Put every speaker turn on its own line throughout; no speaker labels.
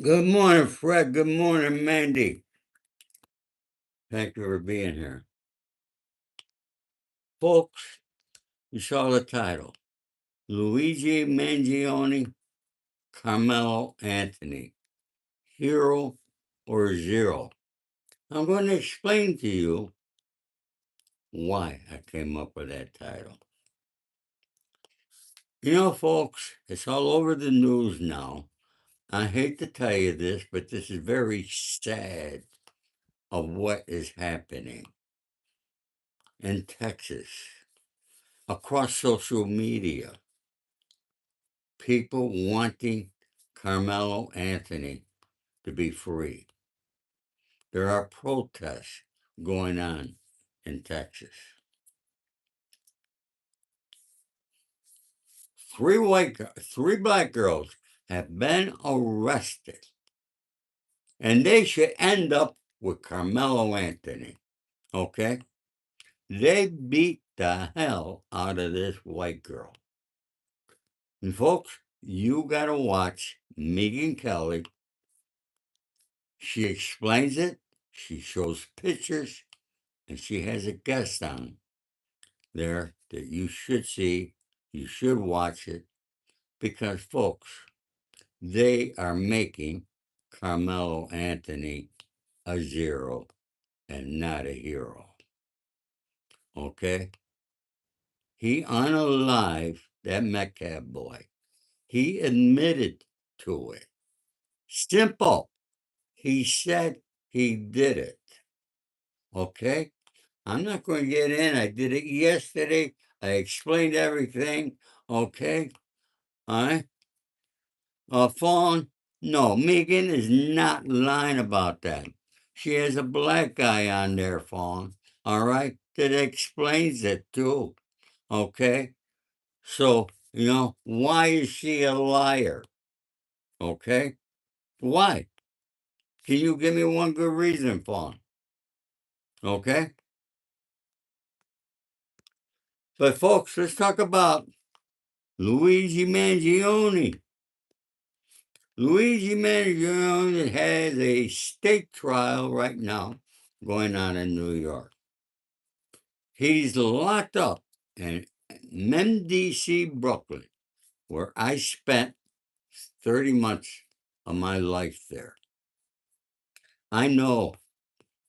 Good morning, Fred. Good morning, Mandy. Thank you for being here. Folks, you saw the title Luigi Mangione, Karmelo Anthony, Hero or Zero. I'm going to explain to you why I came up with that title. You know, folks, it's all over the news now. I hate to tell you this, but this is very sad of what is happening in Texas, across social media. People wanting Karmelo Anthony to be free. There are protests going on in Texas. Three black girls have been arrested, and they should end up with Karmelo Anthony. Okay? They beat the hell out of this white girl. And folks, you gotta watch Megan Kelly. She explains it, she shows pictures, and she has a guest on there that you should see. You should watch it because, folks, they are making Carmelo Anthony a zero and not a hero. Okay? He unalived that Metcalf boy. He admitted to it. Simple. He said he did it. Okay? I'm not going to get in. I did it yesterday. I explained everything. Okay? All right? Fawn, no, Megan is not lying about that. She has a black guy on there, Fawn. All right? That explains it too. Okay? So, why is she a liar? Okay? Why? Can you give me one good reason, Fawn? Okay? But, folks, let's talk about Luigi Mangione. Luigi Mangione has a state trial right now going on in New York. He's locked up in MDC, Brooklyn, where I spent 30 months of my life there. I know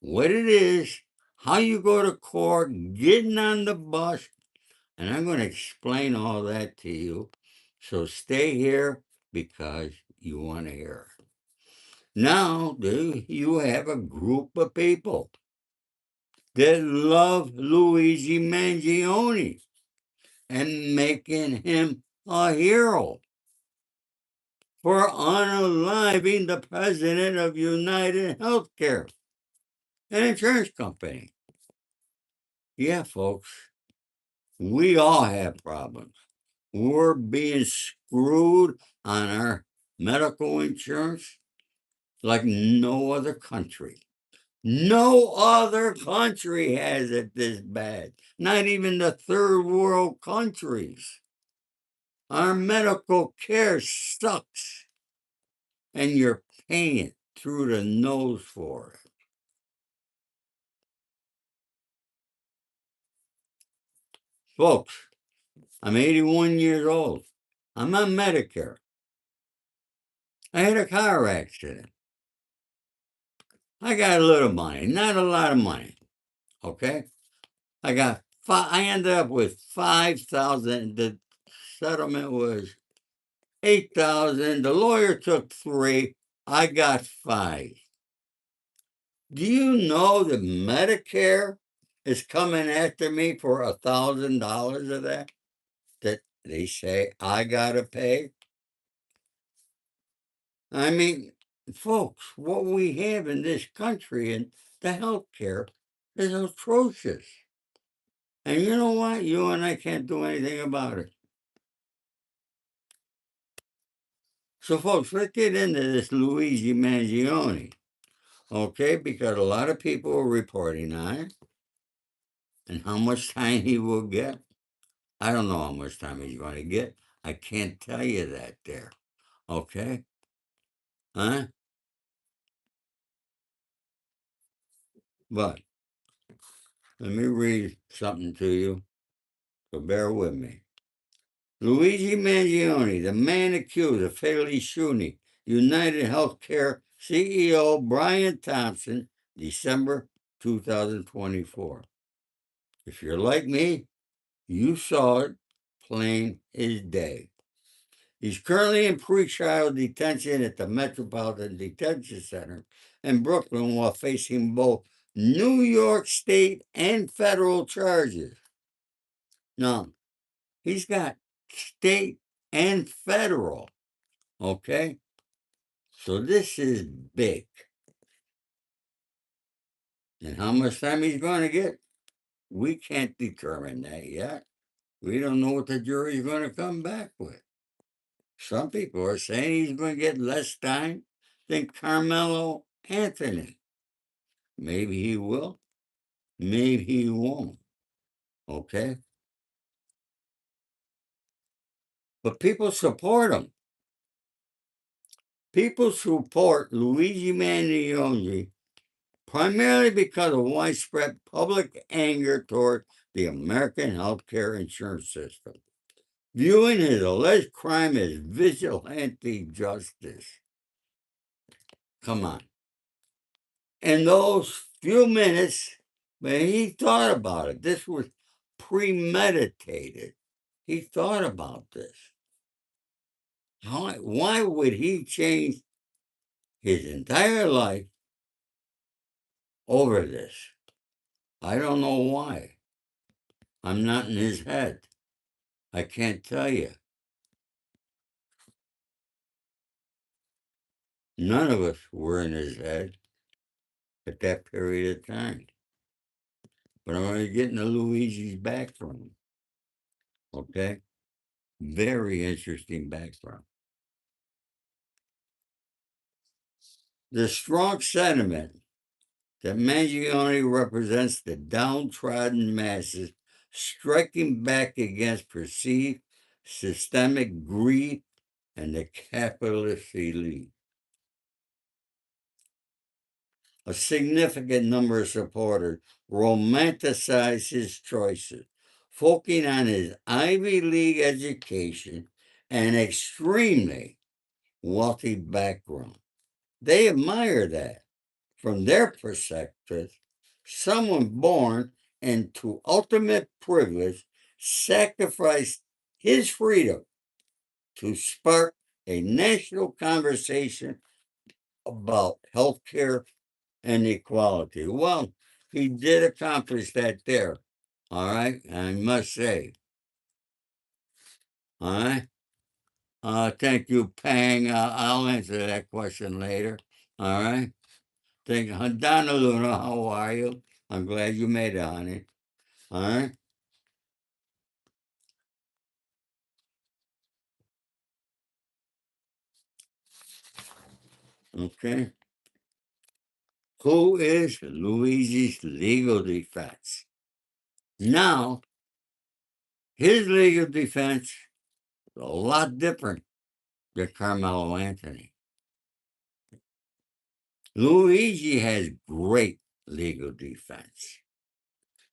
what it is, how you go to court, getting on the bus, and I'm going to explain all that to you. So stay here because you want to hear it. Now, you have a group of people that love Luigi Mangione and making him a hero for unaliving the president of United Healthcare, an insurance company. Yeah, folks, we all have problems. We're being screwed on our medical insurance like no other country. No other country has it this bad. Not even the third world countries. Our medical care sucks, and you're paying through the nose for it. Folks, I'm 81 years old. I'm on Medicare. I had a car accident. I got a little money, not a lot of money. Okay? I ended up with 5,000. The settlement was 8,000. The lawyer took 3. I got 5. Do you know that Medicare is coming after me for $1,000 of that? That they say I gotta pay? I mean, folks, what we have in this country and the health care is atrocious. And you know what? You and I can't do anything about it. So, folks, let's get into this Luigi Mangione, okay? Because a lot of people are reporting on it and how much time he will get. I don't know how much time he's going to get. I can't tell you that there, okay? Huh? But let me read something to you, so bear with me. Luigi Mangione, the man accused of fatally shooting United Healthcare CEO Brian Thompson, December 2024. If you're like me, you saw it plain as day. He's currently in pretrial detention at the Metropolitan Detention Center in Brooklyn while facing both New York state and federal charges. Now, he's got state and federal, okay? So this is big. And how much time he's going to get, we can't determine that yet. We don't know what the jury's going to come back with. Some people are saying he's going to get less time than Karmelo Anthony. Maybe he will. Maybe he won't. Okay? But people support him. People support Luigi Mangione primarily because of widespread public anger toward the American healthcare insurance system, viewing his alleged crime as vigilante justice. Come on. In those few minutes, man, he thought about it. This was premeditated. He thought about this. Why would he change his entire life over this? I don't know why. I'm not in his head. I can't tell you. None of us were in his head at that period of time. But I'm going to get into Luigi's background. Okay? Very interesting background. The strong sentiment that Mangione represents the downtrodden masses striking back against perceived systemic greed and the capitalist elite. A significant number of supporters romanticize his choices, focusing on his Ivy League education and extremely wealthy background. They admire that. From their perspective, someone born into ultimate privilege sacrificed his freedom to spark a national conversation about healthcare and equality. Well, he did accomplish that there. All right, I must say. All right. Thank you, Pang. I'll answer that question later. All right. Thank you. Donna Luna, how are you? I'm glad you made it, honey. All right. Okay. Who is Luigi's legal defense? Now, his legal defense is a lot different than Carmelo Anthony. Luigi has great legal defense.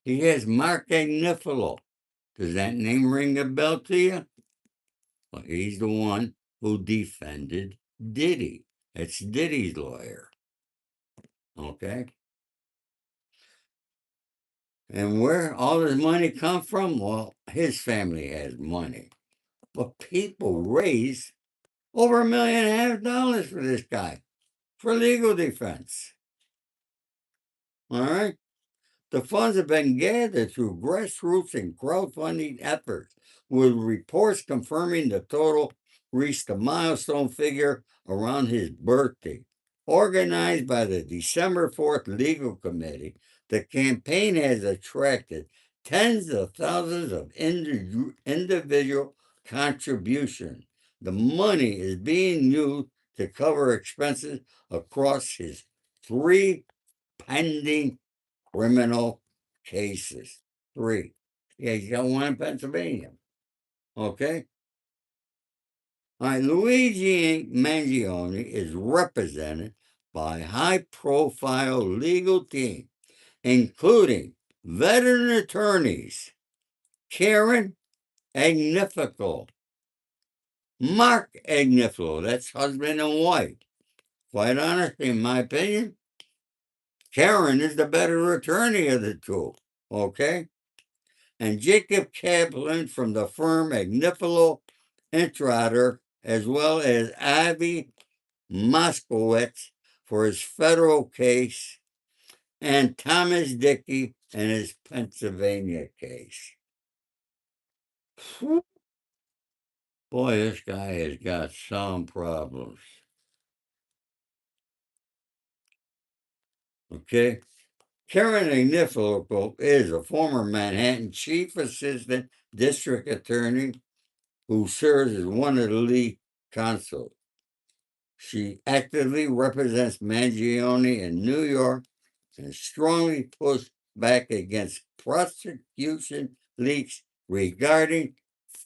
He has Mark Agnifilo. Does that name ring a bell to you? Well, he's the one who defended Diddy. It's Diddy's lawyer. Okay? And where all his money come from? Well, his family has money. But people raised over $1.5 million for this guy for legal defense. All right? The funds have been gathered through grassroots and crowdfunding efforts, with reports confirming the total reached a milestone figure around his birthday. Organized by the December 4th Legal Committee, the campaign has attracted tens of thousands of individual contributions. The money is being used to cover expenses across his three pending criminal cases. Three. Yeah, he's got one in Pennsylvania. Okay? All right, Luigi Mangione is represented by a high profile legal team including veteran attorneys Karen Agnifico, Mark Agnifico, that's husband and wife. Quite honestly, in my opinion, Karen is the better attorney of the two, okay? And Jacob Kaplan from the firm Agnifico Intrader, as well as Avi Moskowitz for his federal case, and Thomas Dickey in his Pennsylvania case. Boy, this guy has got some problems. Okay? Karen Agnifico is a former Manhattan Chief Assistant District Attorney who serves as one of the lead counsel. She actively represents Mangione in New York and strongly pushed back against prosecution leaks regarding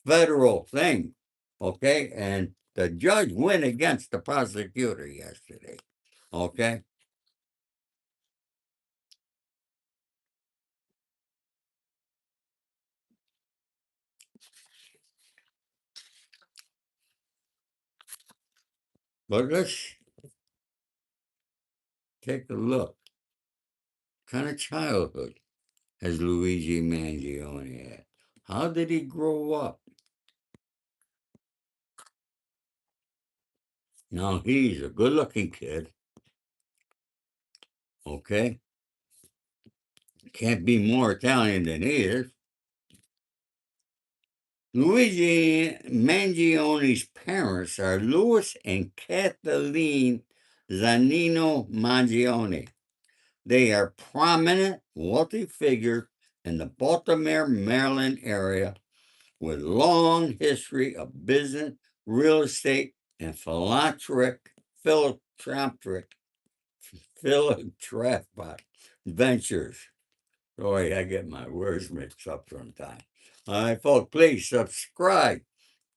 federal things. Okay, and the judge went against the prosecutor yesterday. Okay, but let's take a look. What kind of childhood has Luigi Mangione had? How did he grow up? Now he's a good-looking kid. Okay, can't be more Italian than he is. Luigi Mangione's parents are Louis and Kathleen Zanino Mangione. They are prominent, wealthy figures in the Baltimore, Maryland area with long history of business, real estate, and philanthropic ventures. Sorry, I get my words mixed up sometimes. All right, folks, please subscribe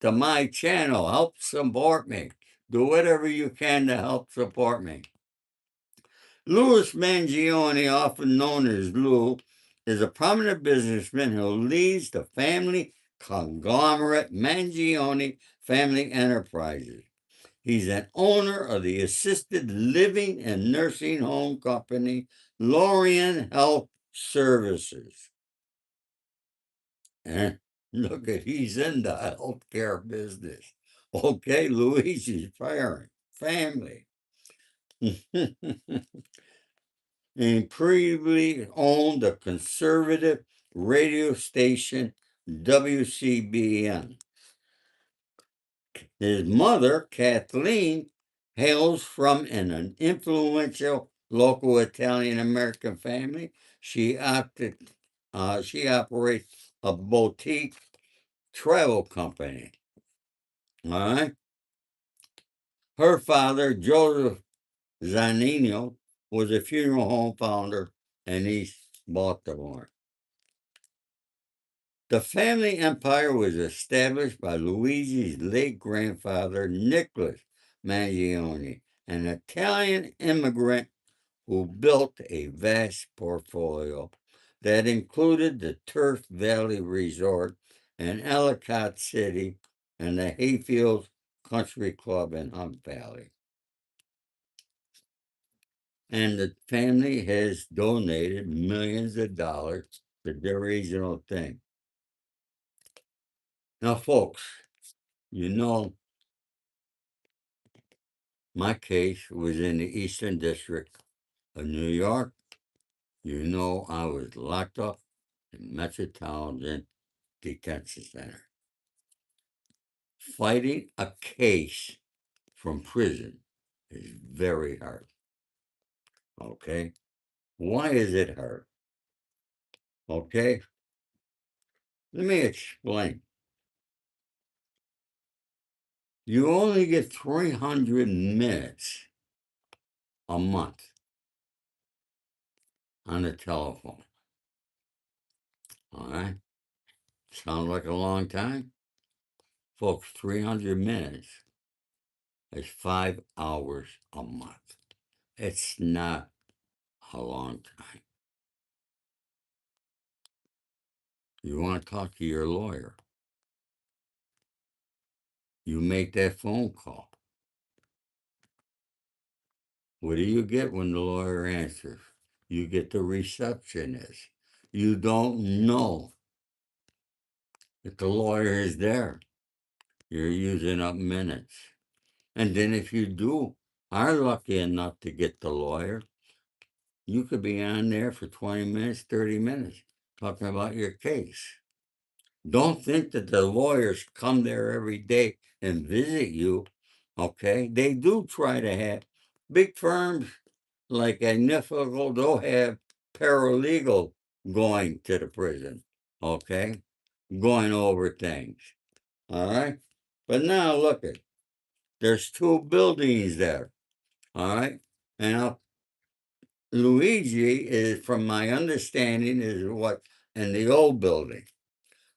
to my channel. Help support me. Do whatever you can to help support me. Louis Mangione, often known as Lou, is a prominent businessman who leads the family conglomerate Mangione Family Enterprises. He's an owner of the assisted living and nursing home company Lorien Health Services. And look at he's in the healthcare business. Okay, Luigi's parent, family. And previously owned a conservative radio station, WCBN. His mother, Kathleen, hails from an influential local Italian American family. She operates a boutique travel company. All right. Her father, Joseph Zanino, was a funeral home founder in East Baltimore. The family empire was established by Luigi's late grandfather, Nicholas Mangione, an Italian immigrant who built a vast portfolio that included the Turf Valley Resort in Ellicott City and the Hayfields Country Club in Hunt Valley. And the family has donated millions of dollars to their regional thing. Now, folks, you know, my case was in the Eastern District of New York. You know, I was locked up in Metropolitan Detention Center, fighting a case from prison is very hard. Okay? Why is it hard? Okay? Let me explain. You only get 300 minutes a month on the telephone. All right? Sound like a long time? Folks, 300 minutes is 5 hours a month. It's not a long time. You want to talk to your lawyer. You make that phone call. What do you get when the lawyer answers? You get the receptionist. You don't know if the lawyer is there. You're using up minutes. And then if you are lucky enough to get the lawyer, you could be on there for 20 minutes, 30 minutes, talking about your case. Don't think that the lawyers come there every day and visit you, okay? They do try to have big firms like Agnifico, they'll have paralegal going to the prison, okay? Going over things, all right? But now look at, there's two buildings there, all right? And Luigi is, from my understanding, is what in the old building,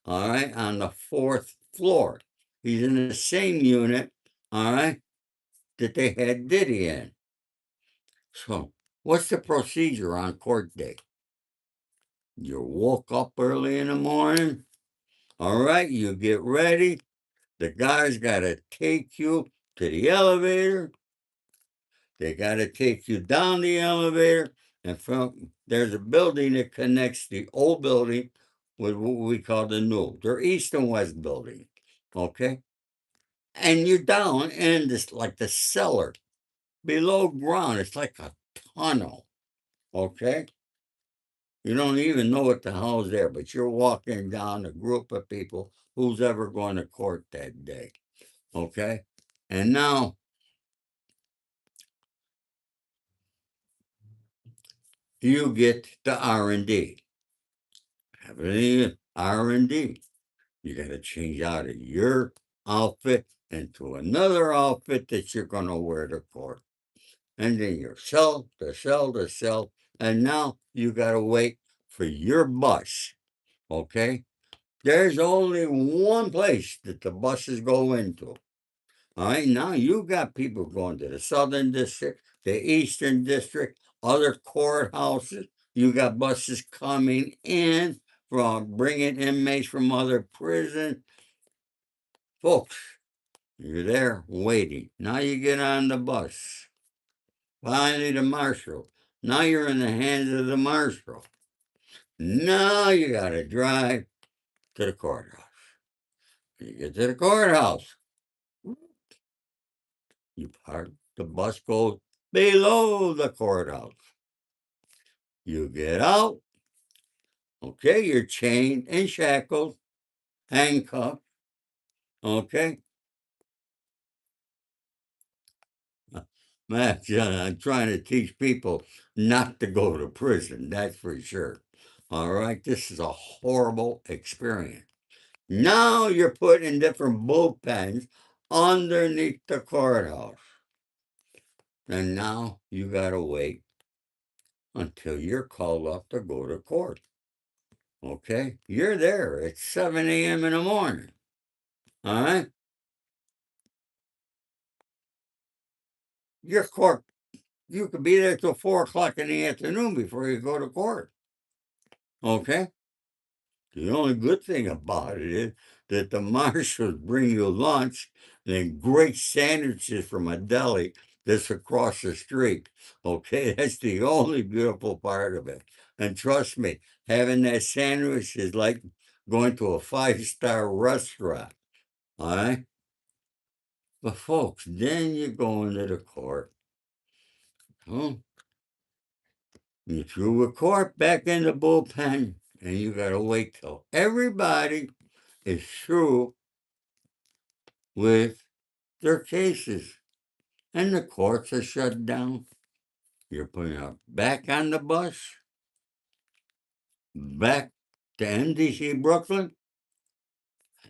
all right, on the fourth floor. He's in the same unit, all right, that they had Diddy in. So, what's the procedure on court day? You woke up early in the morning, all right, you get ready. The guy's got to take you to the elevator. They got to take you down the elevator, and from there's a building that connects the old building with what we call the new. They're east and west building, okay? And you're down in this like the cellar below ground. It's like a tunnel, okay? You don't even know what the hell is there, but you're walking down a group of people who's ever going to court that day, okay? And now you get the R&D. Everything R&D. You got to change out of your outfit into another outfit that you're going to wear to court. And then you're sell to sell to sell. And now you got to wait for your bus. Okay? There's only one place that the buses go into. All right, now you got people going to the Southern District, the Eastern District, other courthouses. You got buses coming in from bringing inmates from other prisons. Folks, you're there waiting. Now you get on the bus. Finally, the marshal. Now you're in the hands of the marshal. Now you got to drive to the courthouse. You get to the courthouse. You park. The bus goes below the courthouse. You get out. Okay, you're chained and shackled, handcuffed. Okay. Man, I'm trying to teach people not to go to prison. That's for sure. All right. This is a horrible experience. Now you're put in different bullpens underneath the courthouse. And now you got to wait until you're called up to go to court. Okay? You're there at 7 a.m. in the morning. All right? Your court, you could be there till 4 o'clock in the afternoon before you go to court. Okay? The only good thing about it is that the marshals bring you lunch and great sandwiches from a deli that's across the street. Okay, that's the only beautiful part of it. And trust me, having that sandwich is like going to a five-star restaurant. All right? But folks, then you go into the court. Oh, you threw a court back in the bullpen, and you got to wait till everybody is through with their cases, and the courts are shut down. You're putting up back on the bus, back to NDC Brooklyn.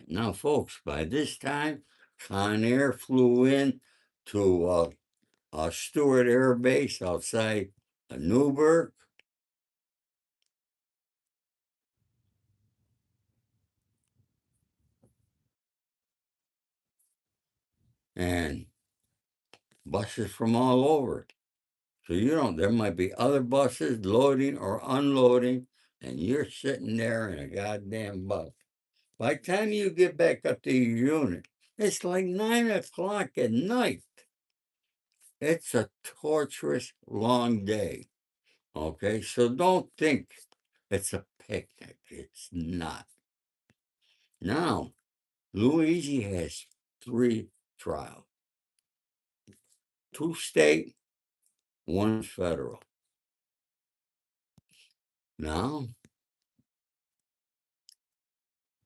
Now, folks, by this time, Con Air flew in to Stewart Air Base outside Newburgh, and buses from all over. So, there might be other buses loading or unloading and you're sitting there in a goddamn bus. By the time you get back up to your unit, it's like 9 o'clock at night. It's a torturous long day. Okay, so don't think it's a picnic. It's not. Now, Luigi has 3 trials: 2 state, 1 federal. Now,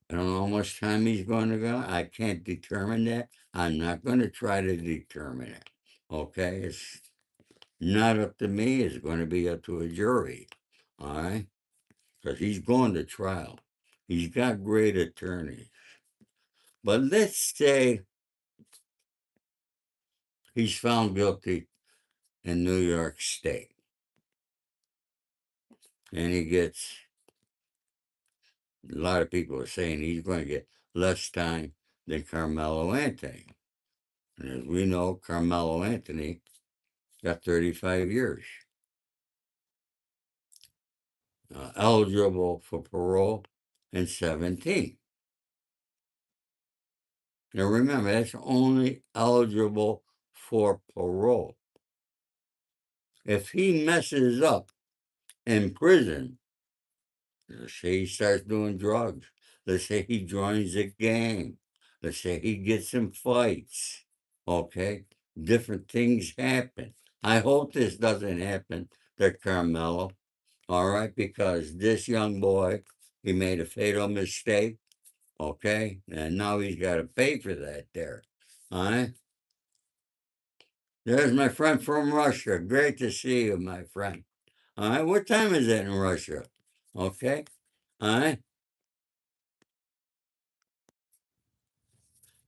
I don't know how much time he's going to go. I can't determine that. I'm not going to try to determine it. Okay, it's not up to me. It's going to be up to a jury. All right, because he's going to trial. He's got great attorneys. But let's say he's found guilty in New York State, and he gets, a lot of people are saying he's going to get less time than Karmelo Anthony. And as we know, Karmelo Anthony got 35 years. Eligible for parole in 17. Now remember, that's only eligible for parole. If he messes up in prison, let's say he starts doing drugs, let's say he joins a gang, let's say he gets in fights, okay? Different things happen. I hope this doesn't happen to Karmelo, all right? Because this young boy, he made a fatal mistake, okay? And now he's got to pay for that there, all right? There's my friend from Russia. Great to see you, my friend. All right, what time is it in Russia? Okay, all right.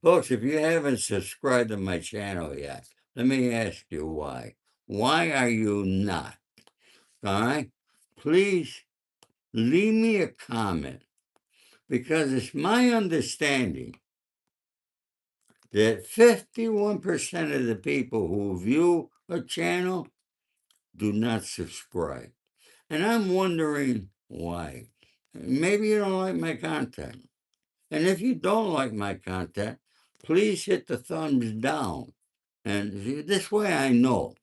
Folks, if you haven't subscribed to my channel yet, let me ask you why. Why are you not? All right? Please leave me a comment, because it's my understanding that 51% of the people who view a channel do not subscribe. And I'm wondering why. Maybe you don't like my content. And if you don't like my content, please hit the thumbs down. And this way I know,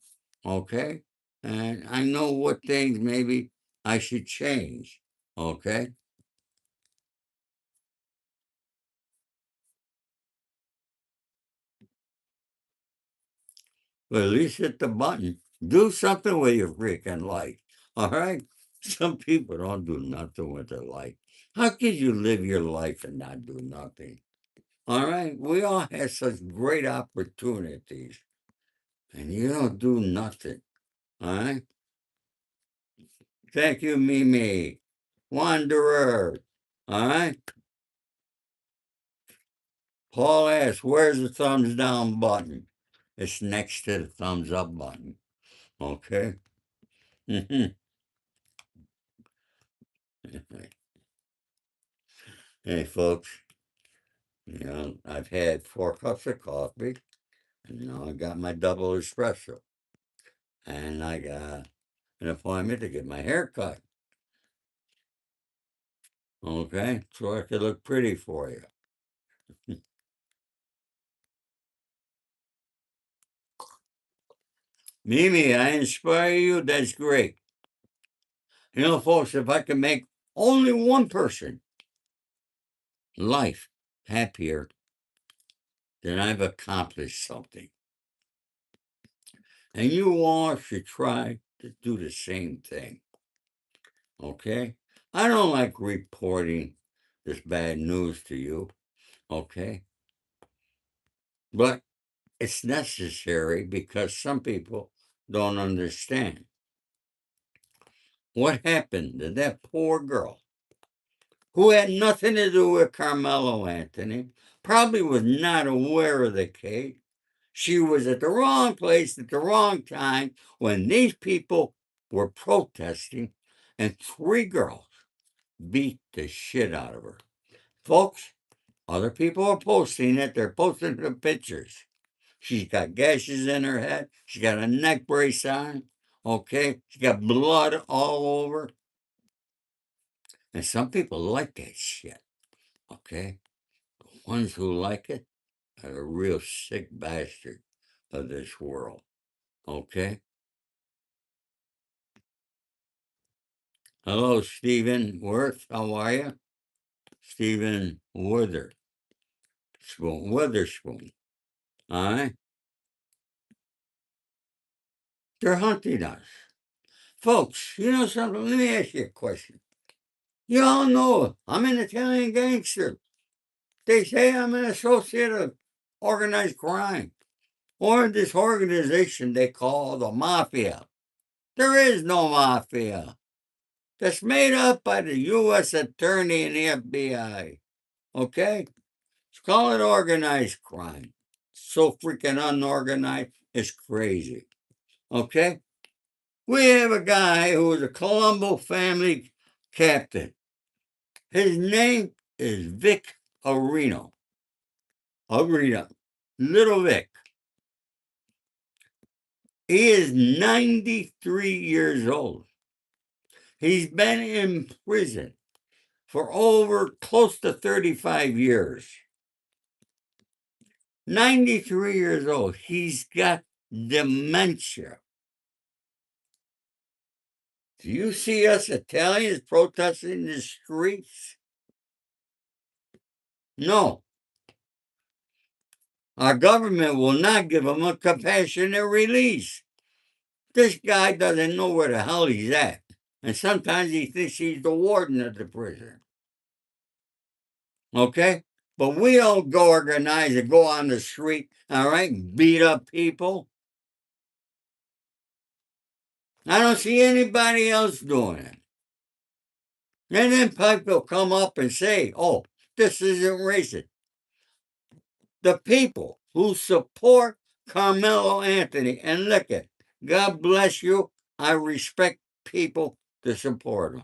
okay? And I know what things maybe I should change, okay? But at least hit the button. Do something with your freaking life, all right? Some people don't do nothing with their life. How could you live your life and not do nothing? All right? We all have such great opportunities, and you don't do nothing, all right? Thank you, Mimi. Wanderer, all right? Paul asks, where's the thumbs down button? It's next to the thumbs up button, okay? Hey, folks, I've had 4 cups of coffee, and now I got my double espresso, and I got an appointment to get my hair cut, okay? So I could look pretty for you. Mimi, I inspire you, that's great. Folks, if I can make only one person life happier, then I've accomplished something. And you all should try to do the same thing. Okay? I don't like reporting this bad news to you. Okay? But it's necessary because some people don't understand. What happened to that poor girl who had nothing to do with Karmelo Anthony, probably was not aware of the case? She was at the wrong place at the wrong time when these people were protesting, and 3 girls beat the shit out of her. Folks, other people are posting it. They're posting the pictures. She's got gashes in her head. She's got a neck brace on. Okay? She's got blood all over. And some people like that shit. Okay? The ones who like it are the real sick bastard of this world. Okay? Hello, Stephen Worth. How are you? Stephen Witherspoon. All right? They're hunting us. Folks, you know something? Let me ask you a question. You all know I'm an Italian gangster. They say I'm an associate of organized crime or this organization they call the mafia. There is no mafia. That's made up by the U.S. Attorney and the FBI. Okay? Let's call it organized crime. So freaking unorganized, it's crazy. Okay? We have a guy who was a Colombo family captain. His name is Vic Areno. Arena. Little Vic. He is 93 years old. He's been in prison for over close to 35 years. 93 years old. He's got dementia. Do you see us Italians protesting in the streets? No. Our government will not give him a compassionate release. This guy doesn't know where the hell he's at. And sometimes he thinks he's the warden of the prison. Okay? But we don't go organize and go on the street, all right, beat up people. I don't see anybody else doing it. And then people come up and say, oh, this isn't racist. The people who support Carmelo Anthony, and look at, God bless you, I respect people to support him.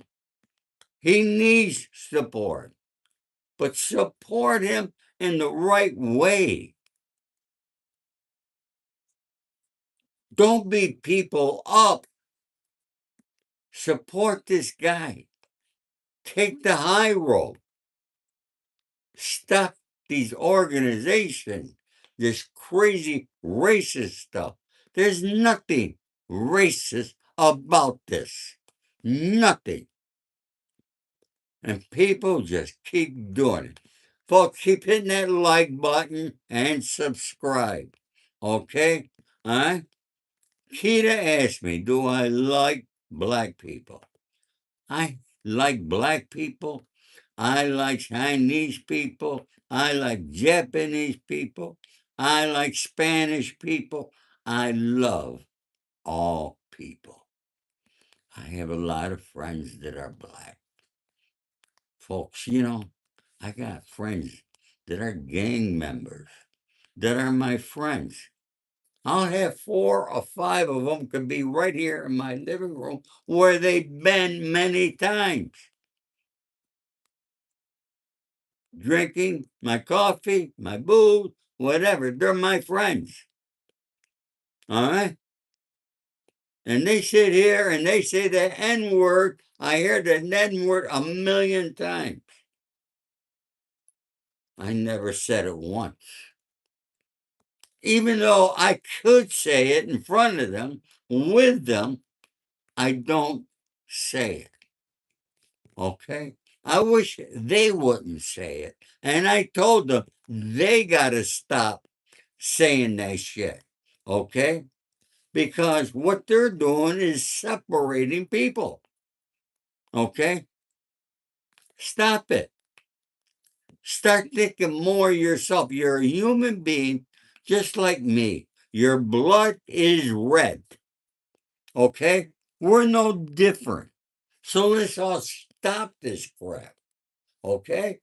He needs support, but support him in the right way. Don't beat people up. Support this guy. Take the high road. Stop these organizations, this crazy racist stuff. There's nothing racist about this. Nothing. And people just keep doing it. Folks, keep hitting that like button and subscribe. Okay? All right? Keita asked me, do I like black people? I like black people. I like Chinese people. I like Japanese people. I like Spanish people. I love all people. I have a lot of friends that are black. Folks, you know, I got friends that are gang members that are my friends. I'll have 4 or 5 of them could be right here in my living room where they've been many times. Drinking my coffee, my booze, whatever. They're my friends. All right? And they sit here and they say the N word. I hear the N word a million times. I never said it once. Even though I could say it in front of them, with them, I don't say it. Okay? I wish they wouldn't say it. And I told them they got to stop saying that shit. Okay? Because what they're doing is separating people. Okay? Stop it. Start thinking more of yourself. You're a human being just like me. Your blood is red. Okay? We're no different. So let's all stop this crap. Okay?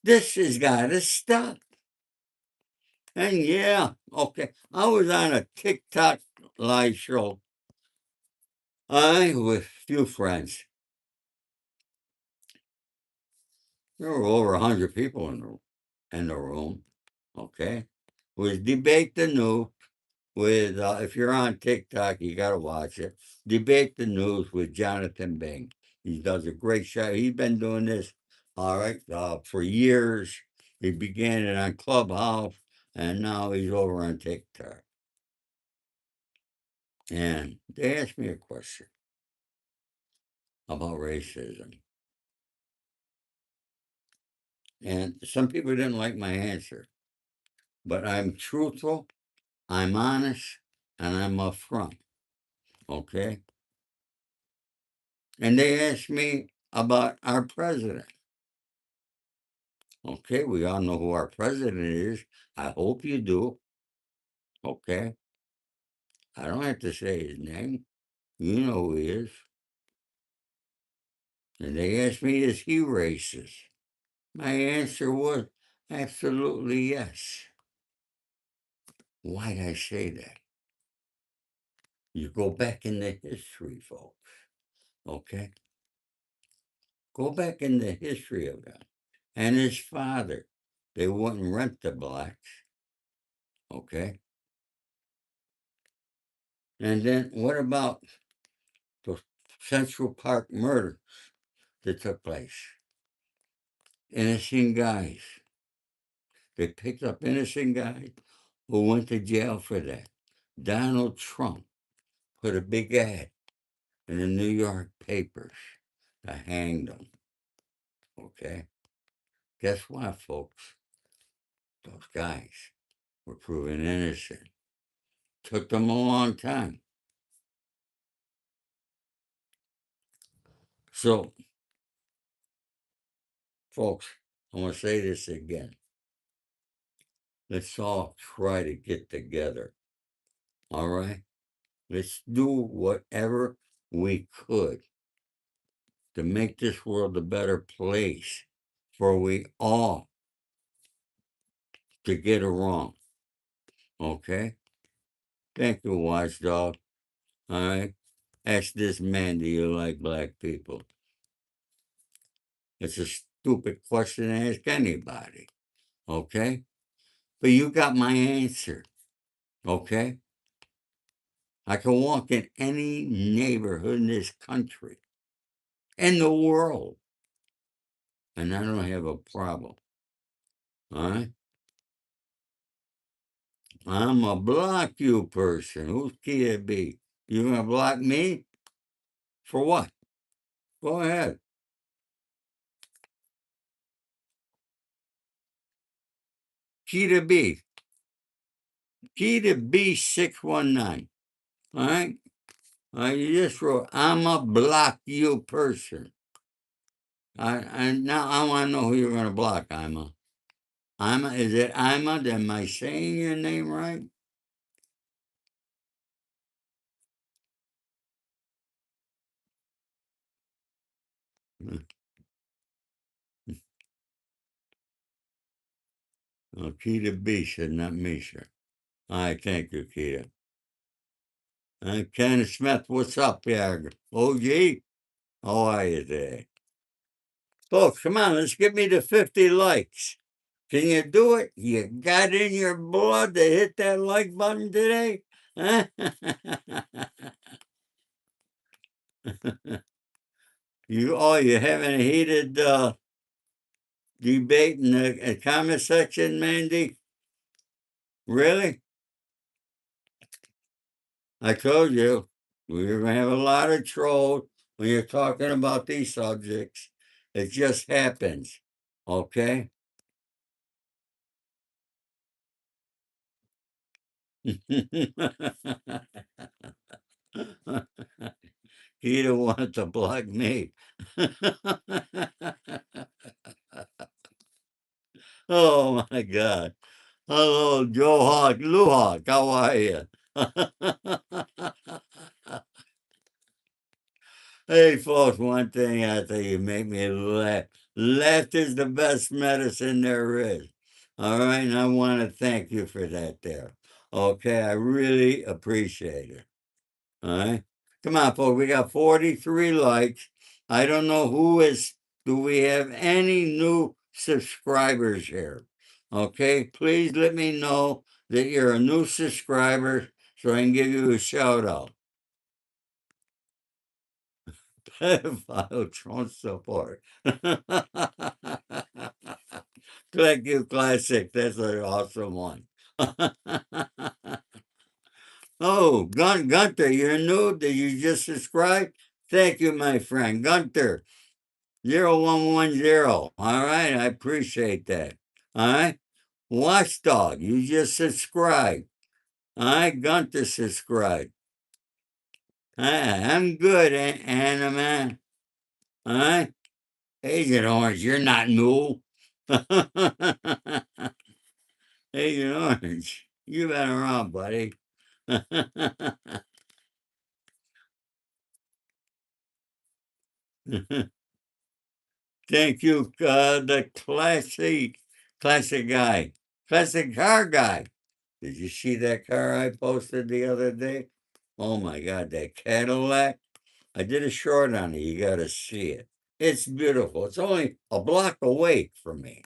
This has got to stop. And yeah, okay. I was on a TikTok live show. I with a few friends. There were over 100 people in the room. Okay? It was Debate the News with, if you're on TikTok, you got to watch it. Debate the News with Jonathan Bing. He does a great show. He's been doing this, all right, for years. He began it on Clubhouse, and now he's over on TikTok. And they asked me a question about racism. And some people didn't like my answer, but I'm truthful, I'm honest, and I'm upfront. Okay? And they asked me about our president. Okay, we all know who our president is. I hope you do. Okay. I don't have to say his name. You know who he is. And they asked me, is he racist? My answer was absolutely yes. Why'd I say that? You go back in the history, folks. Okay? Go back in the history of him and his father. They wouldn't rent the blacks. Okay? And then what about the Central Park murders that took place? Innocent guys. They picked up innocent guys who went to jail for that. Donald Trump put a big ad in the New York papers to hang them. Okay? Guess what, folks? Those guys were proven innocent. Took them a long time. So, folks, I want to say this again. Let's all try to get together. All right? Let's do whatever we could to make this world a better place for we all to get along. Okay? Thank you, watchdog. All right? Ask this man, do you like black people? It's a stupid question to ask anybody. Okay? But you got my answer. Okay? I can walk in any neighborhood in this country, in the world, and I don't have a problem. All right? I'm a block you person. Who's Kia B? You gonna block me? For what? Go ahead. Kita B. Kita B619. All right? You just wrote, I'm a block you person. Now I want to know who you're going to block, Ima. Ima, is it Ima? Am I saying your name right? Oh, Kita B said, not me, sir. All right, thank you, Kita. Ken Smith, what's up, yeah? OG? How are you today? Folks, come on, let's give me the 50 likes. Can you do it? You got in your blood to hit that like button today? Huh? You having a heated debate in the comment section, Mandy? Really? I told you we're going to have a lot of trolls when you're talking about these subjects. It just happens. Okay? He don't want to block me. Oh my God. Hello, Joe Hawk, Lou Hawk, how are you? Hey, folks, one thing I tell you, make me laugh. Laughter is the best medicine there is. All right, and I want to thank you for that there. Okay, I really appreciate it. All right. Come on, folks. We got 43 likes. I don't know who is, do we have any new subscribers here? Okay, please let me know that you're a new subscriber so I can give you a shout out. File Trump support. Thank you, Classic. That's an awesome one. Oh, Gunter, you're new. Did you just subscribe? Thank you, my friend. Gunter, 0110. All right, I appreciate that. All right. Watchdog, you just subscribed. All right, Gunter subscribed. I'm good, Anna, man. All right. Agent Orange, you're not new. Agent Orange, you've been around, buddy. Thank you, the classic guy, classic car guy. Did you see that car I posted the other day? Oh my God, that Cadillac. I did a short on it. You got to see it. It's beautiful. It's only a block away from me.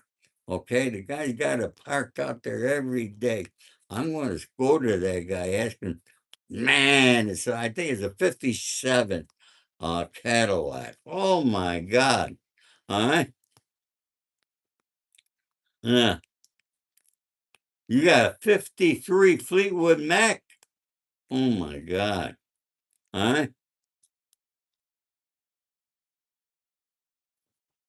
Okay, the guy's got it parked out there every day. I'm going to go to that guy, ask him, man, I think it's a 57 Cadillac. Oh my God. All right. Yeah. You got a 53 Fleetwood Mac. Oh my God. All right.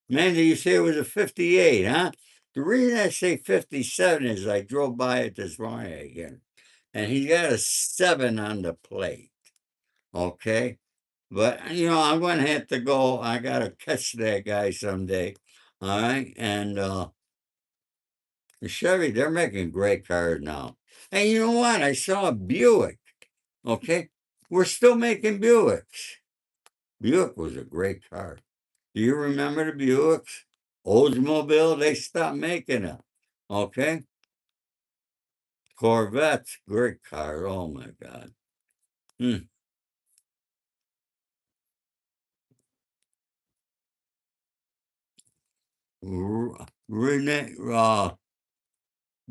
Man, did you say it was a 58, huh? The reason I say 57 is I drove by it this morning again, and he got a 7 on the plate. Okay. But, I'm going to have to go. I got to catch that guy someday. All right. And the Chevy, they're making great cars now. And you know what? I saw a Buick. Okay. We're still making Buicks. Buick was a great car. Do you remember the Buicks? Oldsmobile, they stopped making them. Okay? Corvettes, great car. Oh my God. Hmm. Renee,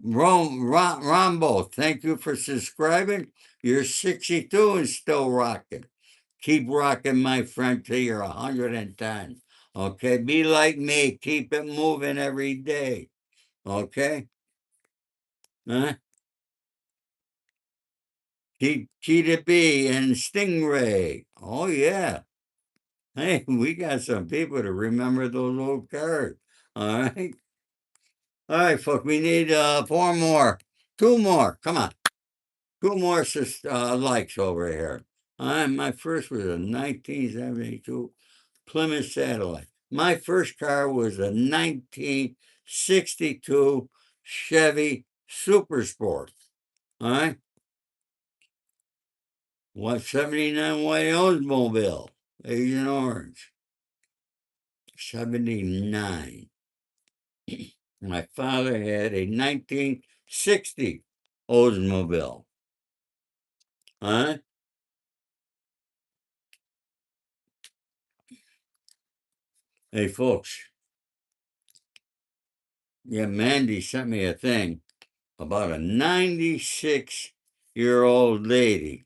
Rombo, thank you for subscribing. You're 62 and still rocking. Keep rocking, my friend, till you're 110. Okay? Be like me. Keep it moving every day. Okay? Huh? Keep Cheetah B and Stingray. Oh, yeah. Hey, we got some people to remember those old cards. All right. All right, folks. We need four more. Two more. Come on. Two more likes over here. My first was a 1972 Plymouth Satellite. My first car was a 1962 Chevy Super Sport. All right. 179 White Oldsmobile. Agent Orange. 79. My father had a 1960 Oldsmobile. Huh? Hey, folks. Yeah, Mandy sent me a thing about a 96-year-old lady.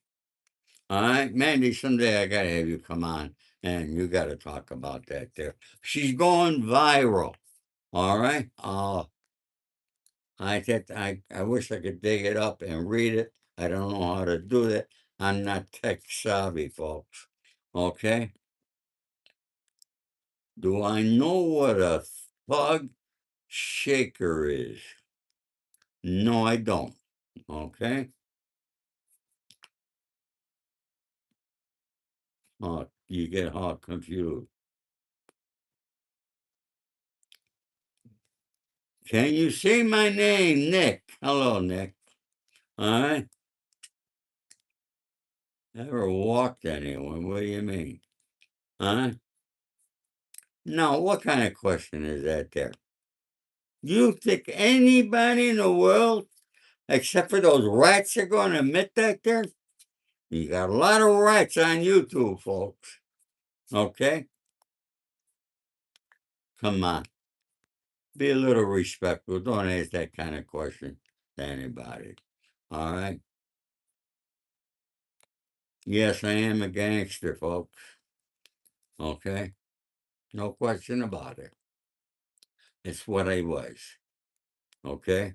All right, Mandy, someday I got to have you come on and you got to talk about that there. She's going viral. All right. I wish I could dig it up and read it. I don't know how to do that. I'm not tech savvy, folks. Okay. Do I know what a thug shaker is? No, I don't. Okay. Oh, you get all confused. Can you say my name, Nick? Hello, Nick. All right. Ever walked anyone? What do you mean? Huh? No, what kind of question is that there? You think anybody in the world, except for those rats, are going to admit that there? You got a lot of rats on YouTube, folks. Okay? Come on. Be a little respectful. Don't ask that kind of question to anybody. All right? Yes, I am a gangster, folks. Okay? No question about it. It's what I was. Okay?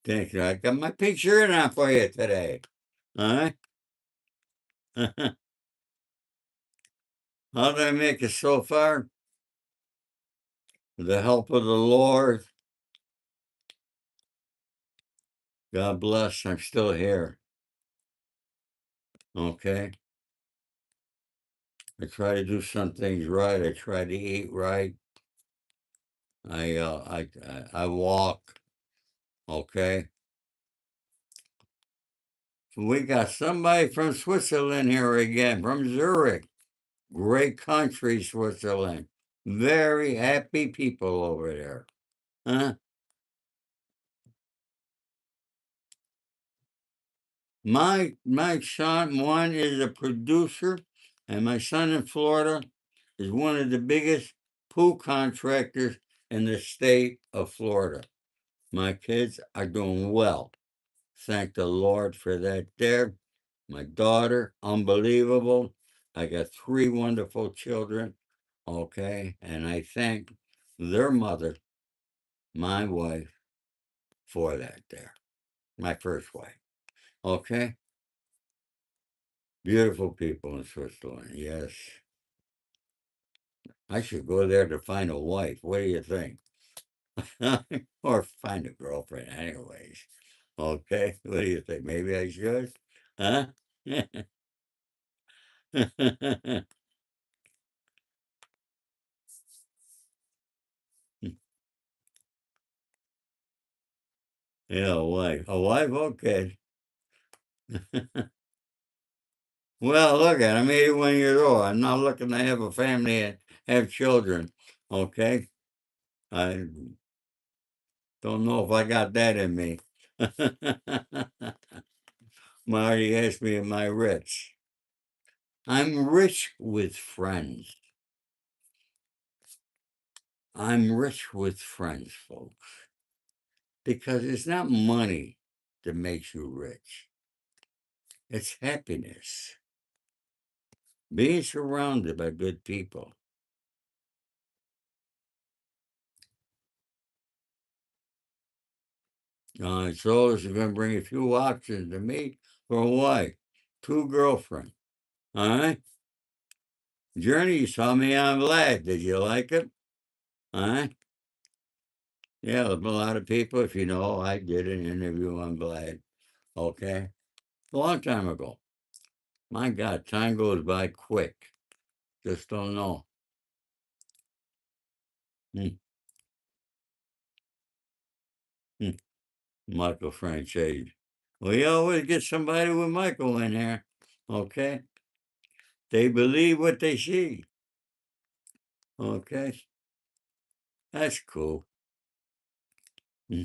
Thank you. I got my pink shirt on for you today. All right? How did I make it so far? With the help of the Lord, God bless, I'm still here. Okay? I try to do some things right. I try to eat right. I walk. Okay? We got somebody from Switzerland here again, from Zurich. Great country, Switzerland. Very happy people over there. Huh? My son, one is a producer, and my son in Florida is one of the biggest pool contractors in the state of Florida. My kids are doing well. Thank the Lord for that there. My daughter, unbelievable. I got three wonderful children. Okay. And I thank their mother, my wife, for that there. My first wife. Okay. Beautiful people in Switzerland. Yes. I should go there to find a wife. What do you think? Or find a girlfriend, anyways. Okay. What do you think? Maybe I should? Huh? Yeah, a wife. A wife? Okay. Well, look at I'm 81 years old. I'm not looking to have a family and have children. Okay. I don't know if I got that in me. Marty asked me, am I rich? I'm rich with friends. I'm rich with friends, folks, because it's not money that makes you rich. It's happiness. Being surrounded by good people. So is going to bring a few options to me for a wife, two girlfriends. All right. Journey, you saw me on Vlad. Did you like it? All right. Yeah, a lot of people, if you know, I did an interview on Vlad. Okay. A long time ago. My God, time goes by quick. Just don't know. Hmm, hmm. Michael Franchese. We always get somebody with Michael in here. Okay. They believe what they see. Okay. That's cool. Hmm,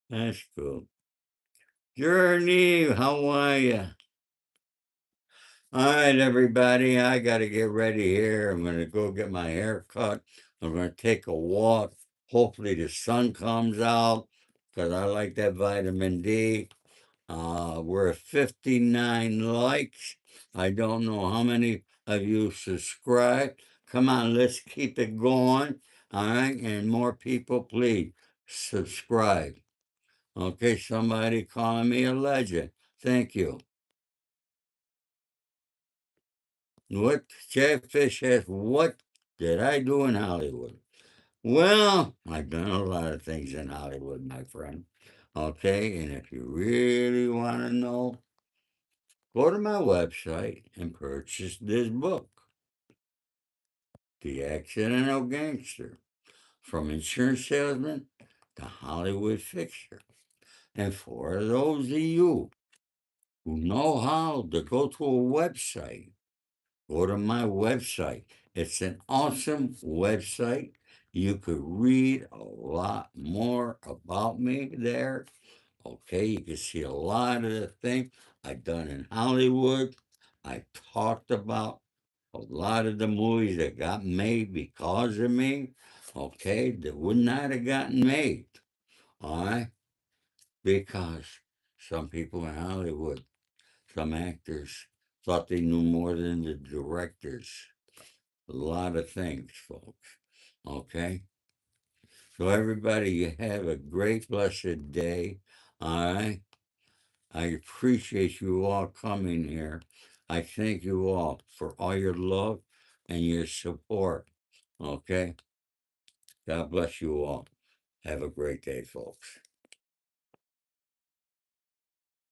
that's cool. Journey, how are you? All right, everybody. I got to get ready here. I'm going to go get my hair cut. I'm going to take a walk. Hopefully, the sun comes out because I like that vitamin D. We're at 59 likes. I don't know how many of you subscribe. Come on, let's keep it going. All right. And more people, please subscribe. Okay. Somebody calling me a legend. Thank you. What Chad Fish asked, what did I do in Hollywood? Well, I've done a lot of things in Hollywood, my friend. Okay, and if you really want to know, go to my website and purchase this book, The Accidental Gangster, From Insurance Salesman to Hollywood Fixture. And for those of you who know how to go to a website, go to my website. It's an awesome website. You could read a lot more about me there. Okay, you can see a lot of the things I've done in Hollywood. I talked about a lot of the movies that got made because of me. Okay, that would not have gotten made. All right? Because some people in Hollywood, some actors, thought they knew more than the directors. A lot of things, folks. Okay? So, everybody, you have a great, blessed day. All right? I appreciate you all coming here. I thank you all for all your love and your support. Okay? God bless you all. Have a great day, folks.